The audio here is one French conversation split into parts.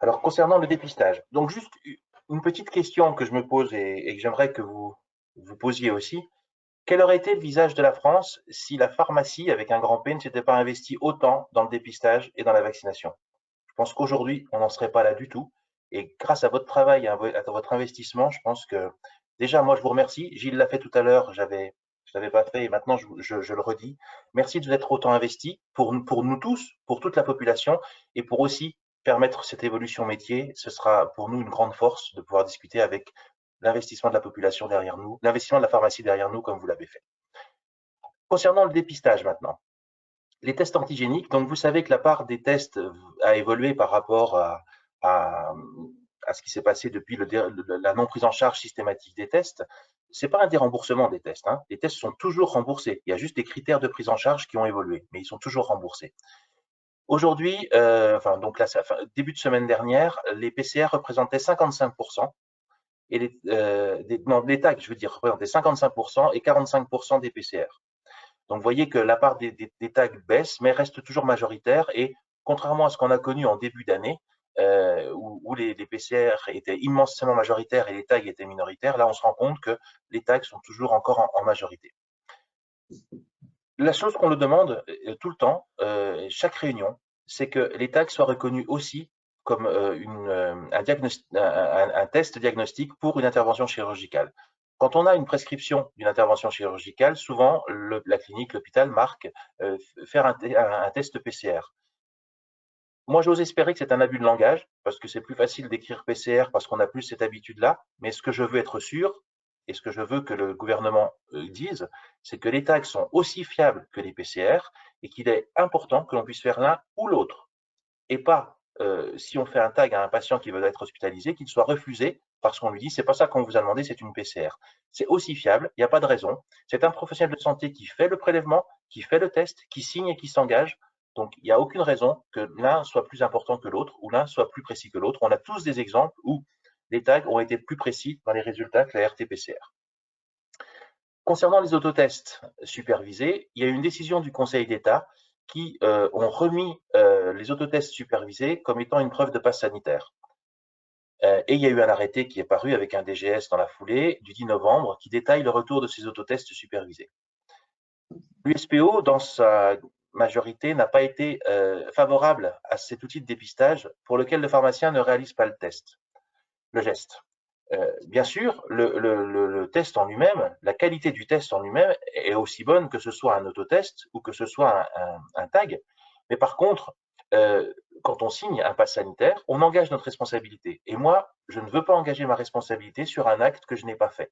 Alors, concernant le dépistage, donc juste une petite question que je me pose et que j'aimerais que vous posiez aussi. Quel aurait été le visage de la France si la pharmacie, avec un grand P, ne s'était pas investie autant dans le dépistage et dans la vaccination? Je pense qu'aujourd'hui, on n'en serait pas là du tout. Et grâce à votre travail et à votre investissement, je pense que déjà, moi, je vous remercie. Gilles l'a fait tout à l'heure, je l'avais pas fait et maintenant je le redis. Merci de vous être autant investi pour nous tous, pour toute la population et pour aussi permettre cette évolution métier. Ce sera pour nous une grande force de pouvoir discuter avec l'investissement de la population derrière nous, l'investissement de la pharmacie derrière nous, comme vous l'avez fait. Concernant le dépistage maintenant, les tests antigéniques, donc vous savez que la part des tests a évolué par rapport à, à ce qui s'est passé depuis la non prise en charge systématique des tests. C'est pas un déremboursement des tests, hein. Les tests sont toujours remboursés. Il y a juste des critères de prise en charge qui ont évolué, mais ils sont toujours remboursés. Aujourd'hui, enfin donc là, début de semaine dernière, les PCR représentaient 55% et les tags, je veux dire, représentaient 55% et 45% des PCR. Donc, vous voyez que la part des tags baisse, mais reste toujours majoritaire. Et contrairement à ce qu'on a connu en début d'année, où les PCR étaient immensément majoritaires et les tags étaient minoritaires, là, on se rend compte que les tags sont toujours encore en majorité. La chose qu'on nous demande tout le temps, chaque réunion, c'est que les tags soient reconnus aussi comme un test diagnostique pour une intervention chirurgicale. Quand on a une prescription d'une intervention chirurgicale, souvent la clinique, l'hôpital marque faire un test PCR. Moi, j'ose espérer que c'est un abus de langage, parce que c'est plus facile d'écrire PCR parce qu'on n'a plus cette habitude-là. Mais ce que je veux être sûr, et ce que je veux que le gouvernement dise, c'est que les tags sont aussi fiables que les PCR et qu'il est important que l'on puisse faire l'un ou l'autre. Et pas, si on fait un tag à un patient qui veut être hospitalisé, qu'il soit refusé parce qu'on lui dit c'est pas ça qu'on vous a demandé, c'est une PCR. C'est aussi fiable, il n'y a pas de raison. C'est un professionnel de santé qui fait le prélèvement, qui fait le test, qui signe et qui s'engage. Donc, il n'y a aucune raison que l'un soit plus important que l'autre ou l'un soit plus précis que l'autre. On a tous des exemples où les tags ont été plus précis dans les résultats que la RT-PCR. Concernant les autotests supervisés, il y a une décision du Conseil d'État qui ont remis les autotests supervisés comme étant une preuve de passe sanitaire. Et il y a eu un arrêté qui est paru avec un DGS dans la foulée du 10 novembre qui détaille le retour de ces autotests supervisés. L'USPO, dans sa majorité, n'a pas été favorable à cet outil de dépistage pour lequel le pharmacien ne réalise pas le geste. Bien sûr, le test en lui-même, la qualité du test en lui-même est aussi bonne que ce soit un autotest ou que ce soit un tag. Mais par contre, quand on signe un pass sanitaire, on engage notre responsabilité. Et moi, je ne veux pas engager ma responsabilité sur un acte que je n'ai pas fait.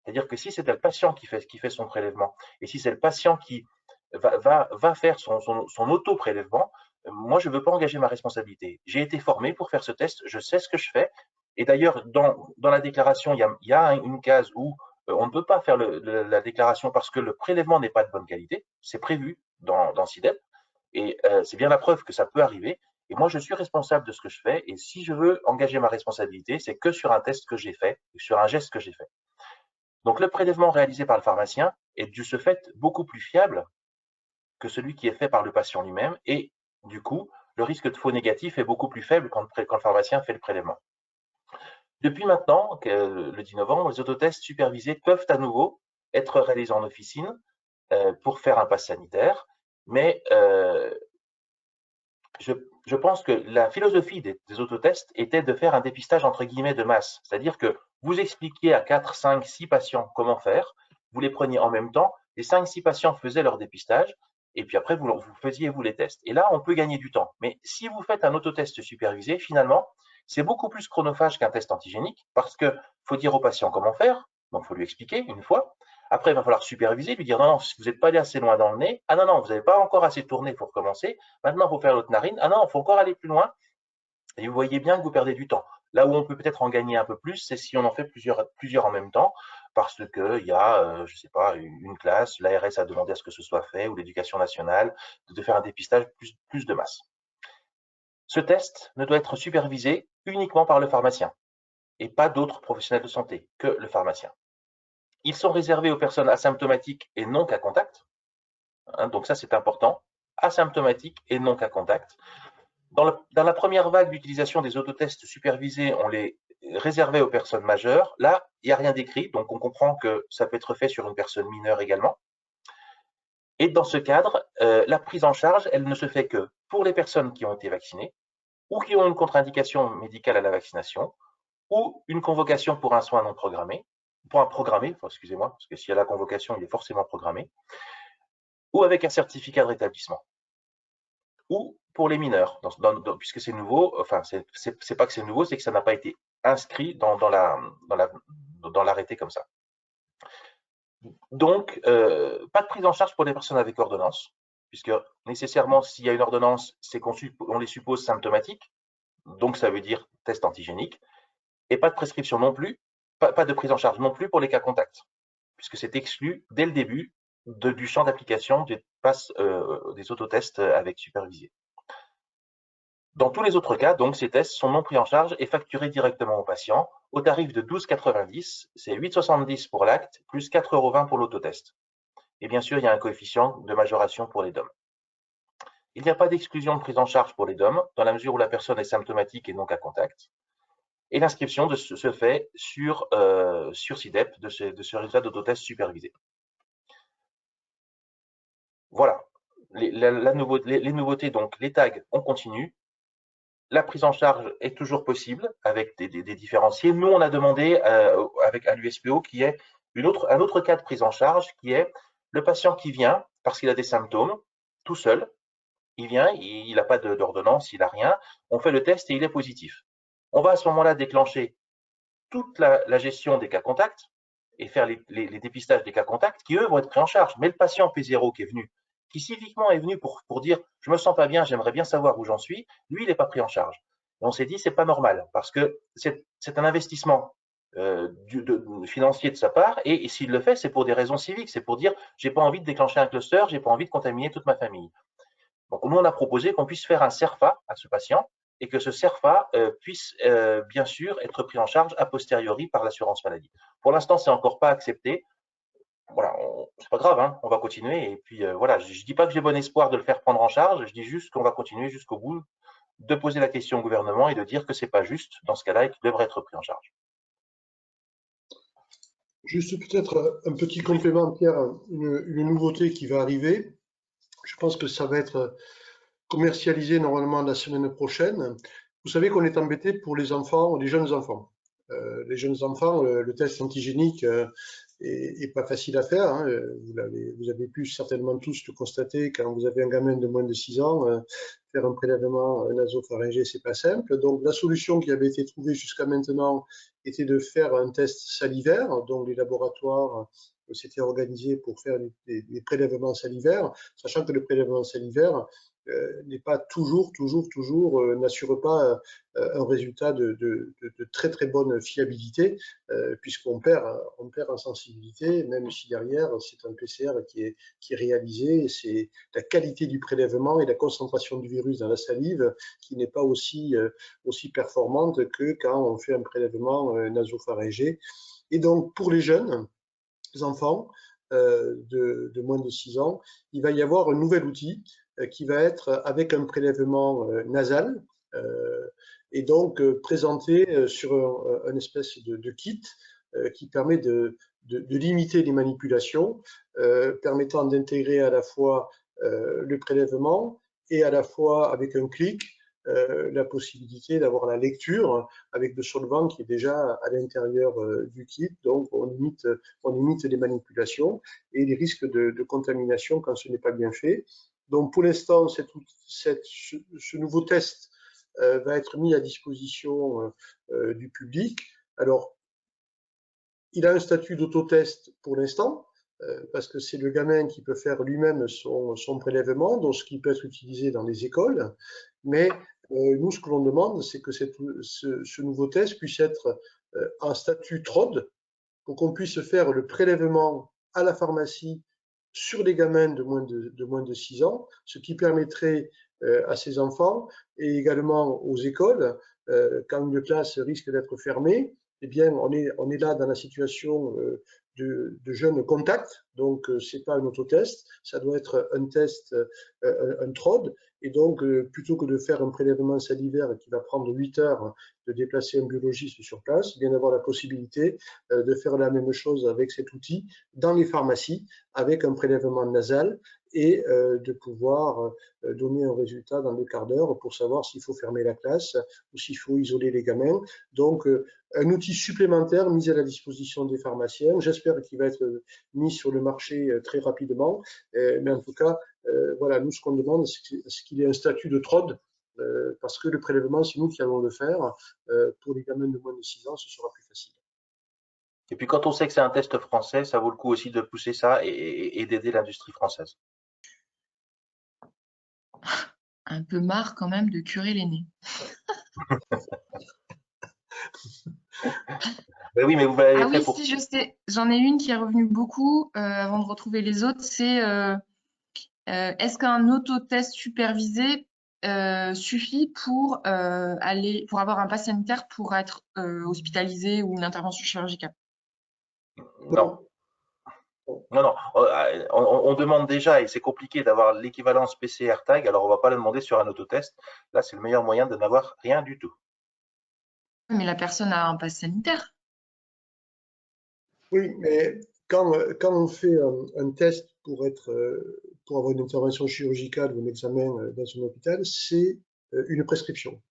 C'est-à-dire que si c'est le patient qui fait son prélèvement, et si c'est le patient qui va faire son auto-prélèvement, moi, je ne veux pas engager ma responsabilité. J'ai été formé pour faire ce test, je sais ce que je fais. Et d'ailleurs, dans la déclaration, il y a une case où on ne peut pas faire la déclaration parce que le prélèvement n'est pas de bonne qualité. C'est prévu dans SIDEP. Et c'est bien la preuve que ça peut arriver. Et moi, je suis responsable de ce que je fais. Et si je veux engager ma responsabilité, c'est que sur un test que j'ai fait, sur un geste que j'ai fait. Donc, le prélèvement réalisé par le pharmacien est de ce fait beaucoup plus fiable que celui qui est fait par le patient lui-même. Et du coup, le risque de faux négatif est beaucoup plus faible quand le pharmacien fait le prélèvement. Depuis maintenant, le 10 novembre, les autotests supervisés peuvent à nouveau être réalisés en officine pour faire un pass sanitaire. Mais je pense que la philosophie des autotests était de faire un dépistage entre guillemets de masse. C'est-à-dire que vous expliquiez à 4, 5, 6 patients comment faire, vous les preniez en même temps, les 5, 6 patients faisaient leur dépistage, et puis après, vous faisiez vous les tests. Et là, on peut gagner du temps. Mais si vous faites un autotest supervisé, finalement, c'est beaucoup plus chronophage qu'un test antigénique, parce qu'il faut dire au patient comment faire, donc il faut lui expliquer une fois. Après, il va falloir superviser, lui dire non, non, vous n'êtes pas allé assez loin dans le nez. Ah non, non, vous n'avez pas encore assez tourné pour recommencer. Maintenant, il faut faire l'autre narine. Ah non, il faut encore aller plus loin. Et vous voyez bien que vous perdez du temps. Là où on peut peut-être en gagner un peu plus, c'est si on en fait plusieurs en même temps, parce qu'il y a, je ne sais pas, une classe, l'ARS a demandé à ce que ce soit fait, ou l'éducation nationale, de faire un dépistage plus de masse. Ce test ne doit être supervisé uniquement par le pharmacien, et pas d'autres professionnels de santé que le pharmacien. Ils sont réservés aux personnes asymptomatiques et non cas contact. Donc ça, c'est important. Asymptomatiques et non cas contact. Dans la première vague d'utilisation des autotests supervisés, on les réservait aux personnes majeures. Là, il n'y a rien d'écrit, donc on comprend que ça peut être fait sur une personne mineure également. Et dans ce cadre, la prise en charge, elle ne se fait que pour les personnes qui ont été vaccinées ou qui ont une contre-indication médicale à la vaccination ou une convocation pour un soin non programmé, pour un programmé, excusez-moi, parce que s'il y a la convocation, il est forcément programmé, ou avec un certificat de rétablissement. Ou pour les mineurs, puisque c'est nouveau, enfin, c'est pas que c'est nouveau, c'est que ça n'a pas été inscrit dans l'arrêté comme ça. Donc, pas de prise en charge pour les personnes avec ordonnance, puisque nécessairement, s'il y a une ordonnance, on les suppose symptomatiques, donc ça veut dire test antigénique, et pas de prescription non plus, pas de prise en charge non plus pour les cas contacts, puisque c'est exclu dès le début du champ d'application des autotests avec supervisé. Dans tous les autres cas, donc, ces tests sont non pris en charge et facturés directement au patient au tarif de 12,90 €, c'est 8,70 € pour l'acte, plus 4,20 € pour l'autotest. Et bien sûr, il y a un coefficient de majoration pour les DOM. Il n'y a pas d'exclusion de prise en charge pour les DOM, dans la mesure où la personne est symptomatique et non cas contact. Et l'inscription se fait sur SIDEP de ce résultat d'autotest supervisé. Voilà. Les nouveautés, donc les tags, on continue. La prise en charge est toujours possible avec des différenciés. Nous, on a demandé à l'USPO qui est un autre cas de prise en charge qui est le patient qui vient parce qu'il a des symptômes, tout seul. Il vient, il n'a pas d'ordonnance, il n'a rien. On fait le test et il est positif. On va à ce moment-là déclencher toute la gestion des cas contacts et faire les dépistages des cas contacts qui, eux, vont être pris en charge. Mais le patient P0 qui est venu, qui civiquement est venu pour dire « je me sens pas bien, j'aimerais bien savoir où j'en suis », lui, il n'est pas pris en charge. Et on s'est dit « c'est pas normal » parce que c'est un investissement financier de sa part et s'il le fait, c'est pour des raisons civiques, c'est pour dire « j'ai pas envie de déclencher un cluster, j'ai pas envie de contaminer toute ma famille ». Donc nous, on a proposé qu'on puisse faire un CERFA à ce patient et que ce CERFA puisse bien sûr être pris en charge a posteriori par l'assurance maladie. Pour l'instant, c'est encore pas accepté. Voilà, c'est pas grave, hein, on va continuer. Et puis voilà, je dis pas que j'ai bon espoir de le faire prendre en charge, je dis juste qu'on va continuer jusqu'au bout de poser la question au gouvernement et de dire que c'est pas juste dans ce cas-là et qu'il devrait être pris en charge. Juste peut-être un petit complément, Pierre, une nouveauté qui va arriver. Je pense que ça va être commercialisé normalement la semaine prochaine. Vous savez qu'on est embêté pour les enfants, les jeunes enfants. Les jeunes enfants, le test antigénique est pas facile à faire. Hein. Vous avez pu certainement tous le constater quand vous avez un gamin de moins de 6 ans. Faire un prélèvement nasopharyngé, c'est pas simple. Donc la solution qui avait été trouvée jusqu'à maintenant était de faire un test salivaire. Donc les laboratoires s'étaient organisés pour faire des prélèvements salivaires, sachant que le prélèvement salivaire n'est pas toujours, n'assure pas un résultat de très très bonne fiabilité, puisqu'on perd en sensibilité, même si derrière c'est un PCR qui est réalisé, c'est la qualité du prélèvement et la concentration du virus dans la salive qui n'est pas aussi performante que quand on fait un prélèvement nasopharyngé. Et donc pour les jeunes enfants de moins de 6 ans, il va y avoir un nouvel outil qui va être avec un prélèvement nasal et donc présenté sur un espèce de kit qui permet de limiter les manipulations, permettant d'intégrer à la fois le prélèvement et à la fois avec un clic la possibilité d'avoir la lecture avec le solvant qui est déjà à l'intérieur du kit. Donc on limite les manipulations et les risques de contamination quand ce n'est pas bien fait. Donc pour l'instant, ce nouveau test va être mis à disposition du public. Alors, il a un statut d'autotest pour l'instant, parce que c'est le gamin qui peut faire lui-même son prélèvement, donc ce qui peut être utilisé dans les écoles. Mais nous, ce que l'on demande, c'est que ce nouveau test puisse être en statut TROD, pour qu'on puisse faire le prélèvement à la pharmacie sur les gamins de moins de 6 ans, ce qui permettrait à ces enfants et également aux écoles, quand une classe risque d'être fermée, eh bien, on est là dans la situation de jeunes contacts. Donc, ce n'est pas un autotest, ça doit être un test, un TROD. Et donc, plutôt que de faire un prélèvement salivaire qui va prendre 8 heures de déplacer un biologiste sur place, bien d'avoir la possibilité de faire la même chose avec cet outil dans les pharmacies, avec un prélèvement nasal et de pouvoir donner un résultat dans 2 quarts d'heure pour savoir s'il faut fermer la classe ou s'il faut isoler les gamins. Donc, un outil supplémentaire mis à la disposition des pharmaciens. J'espère qu'il va être mis sur le marché très rapidement. Mais en tout cas, voilà, nous, ce qu'on demande, c'est qu'il y ait un statut de TROD, parce que le prélèvement, c'est nous qui allons le faire. Pour les gamins de moins de 6 ans, ce sera plus facile. Et puis quand on sait que c'est un test français, ça vaut le coup aussi de pousser ça et d'aider l'industrie française. Un peu marre quand même de curer les nez. Ben oui, mais vous l'avez Ah fait oui, pour. si, je sais. J'en ai une qui est revenue beaucoup avant de retrouver les autres. C'est est-ce qu'un autotest supervisé suffit pour pour avoir un pass sanitaire pour être hospitalisé ou une intervention chirurgicale? Non, non, non. On demande déjà, et c'est compliqué d'avoir l'équivalence PCR tag, alors on va pas le demander sur un autotest. Là, c'est le meilleur moyen de n'avoir rien du tout. Mais la personne a un pass sanitaire. Oui, mais quand on fait un test pour avoir une intervention chirurgicale ou un examen dans un hôpital, c'est une prescription.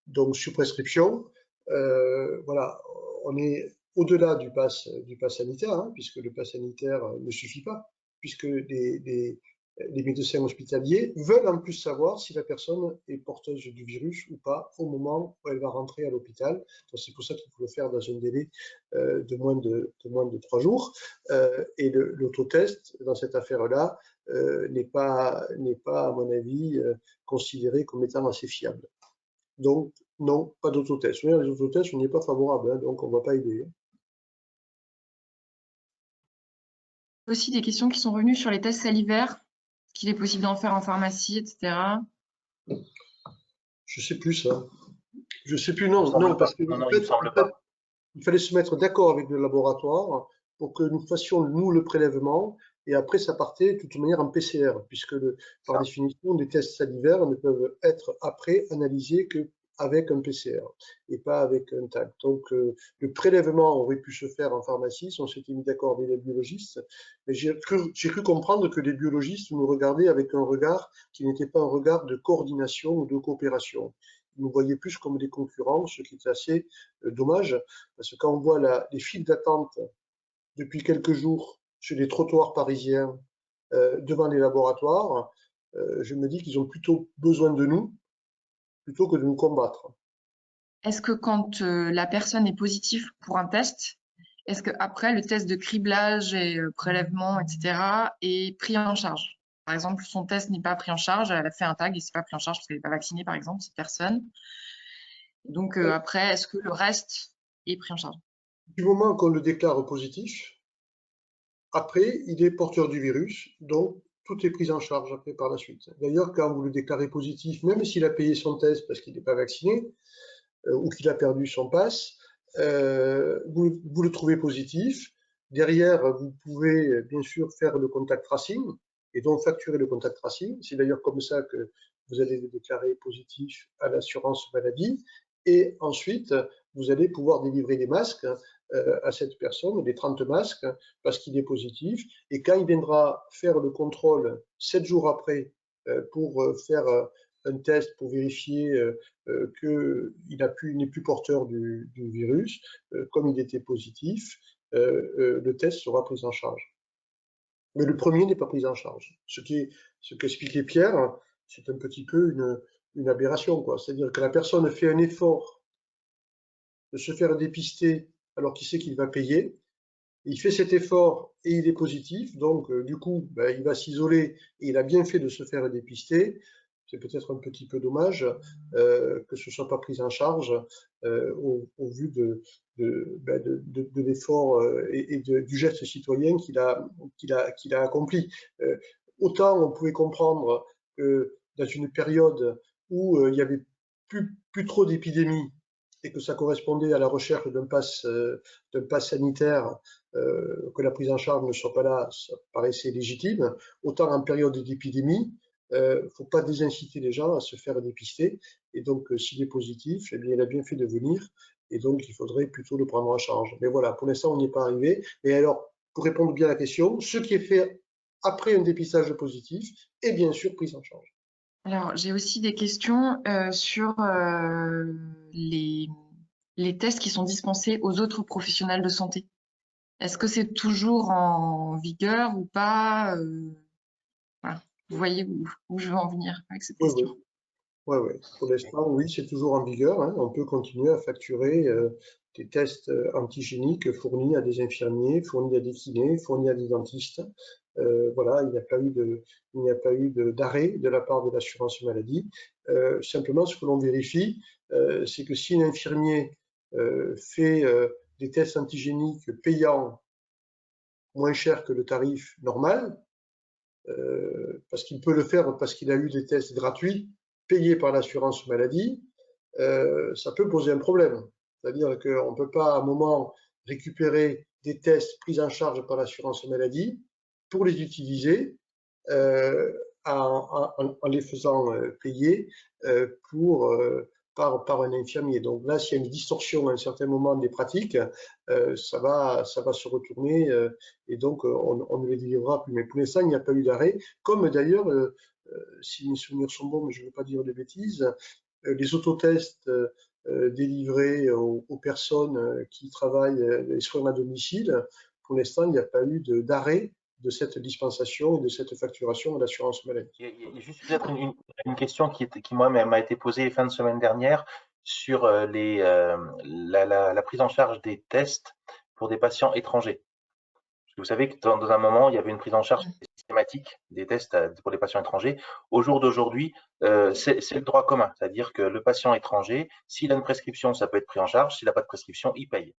Donc, sur prescription, voilà, on est au-delà du pass sanitaire, hein, puisque le pass sanitaire ne suffit pas, puisque les médecins hospitaliers veulent en plus savoir si la personne est porteuse du virus ou pas au moment où elle va rentrer à l'hôpital. Donc, c'est pour ça qu'il faut le faire dans un délai de moins de 3 jours. Et l'autotest, dans cette affaire-là, n'est pas, à mon avis, considéré comme étant assez fiable. Donc, non, pas d'autotest. Les autotests, on n'y est pas favorable, hein, donc on ne va pas aider. Aussi des questions qui sont revenues sur les tests salivaires, qu'il est possible d'en faire en pharmacie, etc. Je ne sais plus ça. Je ne sais plus, Il me non, semble pas. parce que Non, non, il me semble pas. il fallait se mettre d'accord avec le laboratoire pour que nous fassions, nous, le prélèvement, et après, ça partait de toute manière en PCR, puisque par Ça. définition, les tests salivaires ne peuvent être après analysés qu'avec un PCR et pas avec un TAC. Donc, le prélèvement aurait pu se faire en pharmacie si on s'était mis d'accord avec les biologistes, mais j'ai cru comprendre que les biologistes nous regardaient avec un regard qui n'était pas un regard de coordination ou de coopération. Ils nous voyaient plus comme des concurrents, ce qui est assez dommage, parce que quand on voit les files d'attente depuis quelques jours sur les trottoirs parisiens devant les laboratoires, je me dis qu'ils ont plutôt besoin de nous plutôt que de nous combattre. Est-ce que quand la personne est positive pour un test, est-ce que après le test de criblage et prélèvement, etc., est pris en charge? Par exemple, son test n'est pas pris en charge, elle a fait un tag et c'est pas pris en charge parce qu'elle n'est pas vaccinée, par exemple, cette personne. Donc après, est-ce que le reste est pris en charge? Du moment qu'on le déclare positif, après, il est porteur du virus, donc tout est pris en charge après par la suite. D'ailleurs, quand vous le déclarez positif, même s'il a payé son test parce qu'il n'est pas vacciné ou qu'il a perdu son pass, vous le trouvez positif. Derrière, vous pouvez bien sûr faire le contact tracing et donc facturer le contact tracing. C'est d'ailleurs comme ça que vous allez le déclarer positif à l'assurance maladie. Et ensuite, vous allez pouvoir délivrer des masques à cette personne, des 30 masques, parce qu'il est positif. Et quand il viendra faire le contrôle 7 jours après pour faire un test pour vérifier qu'il n'est plus porteur du virus, comme il était positif, le test sera pris en charge. Mais le premier n'est pas pris en charge. Ce qu'expliquait Pierre, c'est un petit peu une aberration, quoi. C'est-à-dire que la personne fait un effort de se faire dépister alors qu'il sait qu'il va payer. Il fait cet effort et il est positif, donc du coup, ben, il va s'isoler et il a bien fait de se faire dépister. C'est peut-être un petit peu dommage que ce ne soit pas pris en charge au vu de l'effort et du geste citoyen qu'il a accompli. Autant on pouvait comprendre que dans une période où il n'y avait plus trop d'épidémies, et que ça correspondait à la recherche d'un pass sanitaire, que la prise en charge ne soit pas là, ça paraissait légitime. Autant en période d'épidémie, il ne faut pas désinciter les gens à se faire dépister. Et donc, s'il est positif, eh bien, il a bien fait de venir. Et donc, il faudrait plutôt le prendre en charge. Mais voilà, pour l'instant, on n'y est pas arrivé. Et alors, pour répondre bien à la question, ce qui est fait après un dépistage positif est bien sûr pris en charge. Alors, j'ai aussi des questions sur les tests qui sont dispensés aux autres professionnels de santé. Est-ce que c'est toujours en vigueur ou pas? Voilà. Vous voyez où je veux en venir avec cette Oui, question. oui. Pour l'instant, oui, c'est toujours en vigueur, hein. On peut continuer à facturer des tests antigéniques fournis à des infirmiers, fournis à des kinés, fournis à des dentistes. Voilà, il n'y a pas eu d'arrêt de la part de l'assurance maladie. Simplement, ce que l'on vérifie, c'est que si un infirmier fait des tests antigéniques payants moins cher que le tarif normal, parce qu'il peut le faire parce qu'il a eu des tests gratuits payés par l'assurance maladie, ça peut poser un problème. C'est-à-dire qu'on ne peut pas à un moment récupérer des tests pris en charge par l'assurance maladie pour les utiliser en les faisant payer par un infirmier. Donc là, s'il y a une distorsion à un certain moment des pratiques, ça va se retourner et donc on ne les délivrera plus. Mais pour l'instant, il n'y a pas eu d'arrêt. Comme d'ailleurs, si mes souvenirs sont bons, mais je ne veux pas dire de bêtises, les autotests délivrés aux personnes qui travaillent les soins à domicile, pour l'instant, il n'y a pas eu d'arrêt de cette dispensation et de cette facturation à l'assurance maladie. Il y a juste peut-être une question qui moi, m'a été posée fin de semaine dernière sur la prise en charge des tests pour des patients étrangers. Parce que vous savez que dans un moment, il y avait une prise en charge systématique des tests pour les patients étrangers. Au jour d'aujourd'hui, c'est le droit commun, c'est-à-dire que le patient étranger, s'il a une prescription, ça peut être pris en charge. S'il n'a pas de prescription, il paye.